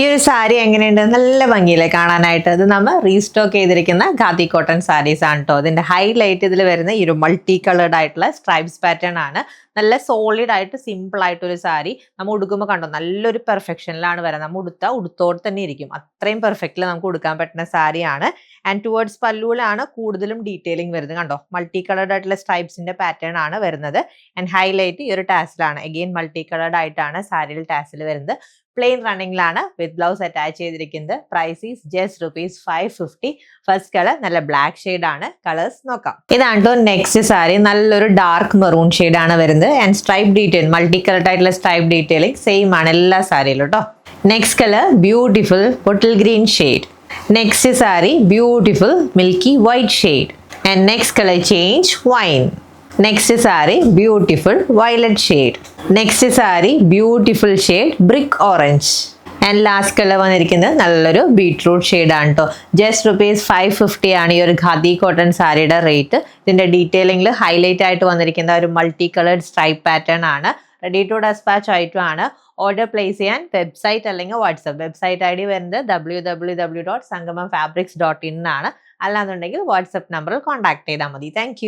ഈ ഒരു സാരി എങ്ങനെയുണ്ട്? നല്ല ഭംഗിയില്ലേ കാണാനായിട്ട്. ഇത് നമ്മൾ റീസ്റ്റോക്ക് ചെയ്തിരിക്കുന്ന ഖാദി കോട്ടൺ സാരീസ് ആണ് കേട്ടോ. ഇതിന്റെ ഹൈലൈറ്റ് ഇതിൽ വരുന്ന ഈ ഒരു മൾട്ടി കളേർഡ് ആയിട്ടുള്ള സ്ട്രൈപ്സ് പാറ്റേൺ ആണ്. നല്ല സോളിഡ് ആയിട്ട് സിമ്പിൾ ആയിട്ടൊരു സാരി നമ്മൾ ഉടുക്കുമ്പോൾ കണ്ടോ നല്ലൊരു പെർഫെക്ഷനിലാണ് വരുന്നത്. നമ്മൾ ഉടുത്തോടെ തന്നെ ഇരിക്കും, അത്രയും പെർഫെക്റ്റിൽ നമുക്ക് ഉടുക്കാൻ പറ്റുന്ന സാരിയാണ്. ആൻഡ് ടുവേർഡ്സ് പല്ലുവിലാണ് കൂടുതലും ഡീറ്റെയിലിംഗ് വരുന്നത്. കണ്ടോ മൾട്ടി കളേർഡ് ആയിട്ടുള്ള സ്ട്രൈപ്സിന്റെ പാറ്റേൺ ആണ് വരുന്നത്. ആൻഡ് ഹൈലൈറ്റ് ഈ ഒരു ടാസിലാണ്. അഗെയിൻ മൾട്ടി കളേർഡ് ആയിട്ടാണ് സാരിയിൽ ടാസിൽ വരുന്നത്. പ്ലെയിൻ റണ്ണിങ്ങിലാണ് വിത്ത് ബ്ലൗസ് അറ്റാച്ച് ചെയ്തിരിക്കുന്നത്. Price is just ₹550. First colour നല്ല ബ്ലാക്ക് ഷെയ്ഡ് ആണ്. കളേഴ്സ് നോക്കാം. ഇതാണ് കേട്ടോ നെക്സ്റ്റ് സാരി. നല്ലൊരു ഡാർക്ക് മെറൂൺ ഷെയ്ഡ് ആണ് വരുന്നത്. And stripe detail multi coloured ആയിട്ടുള്ള സ്ട്രൈപ്പ് ഡീറ്റെയിലിംഗ് സെയിം ആണ് എല്ലാ സാരിയിലും കേട്ടോ. Next colour beautiful bottle green shade. Next sari beautiful milky white shade. And next colour change wine. Next sari beautiful violet shade. Next sari beautiful shade brick orange. And last colour വന്നിരിക്കുന്നത് നല്ലൊരു beetroot shade ആണ് കേട്ടോ. Just ₹550 ആണ് ഈ ഒരു khadi cotton സാരിയുടെ rate. ഇതിന്റെ ഡീറ്റെയിലിംഗിൽ highlight ആയിട്ട് വന്നിരിക്കുന്ന ഒരു മൾട്ടി കളേർഡ് സ്ട്രൈപ്പ് പാറ്റേൺ ആണ്. റെഡി ടു ഡെസ്പാച്ച് ആയിട്ടുമാണ്. ഓർഡർ പ്ലേസ് ചെയ്യാൻ വെബ്സൈറ്റ് അല്ലെങ്കിൽ വാട്സ്ആപ്പ്. വെബ്സൈറ്റ് ID വരുന്നത് www.sangamamfabrics.in ആണ്. അല്ലാന്നുണ്ടെങ്കിൽ വാട്സ്ആപ്പ് നമ്പറിൽ കോൺടാക്ട് ചെയ്താൽ മതി. താങ്ക്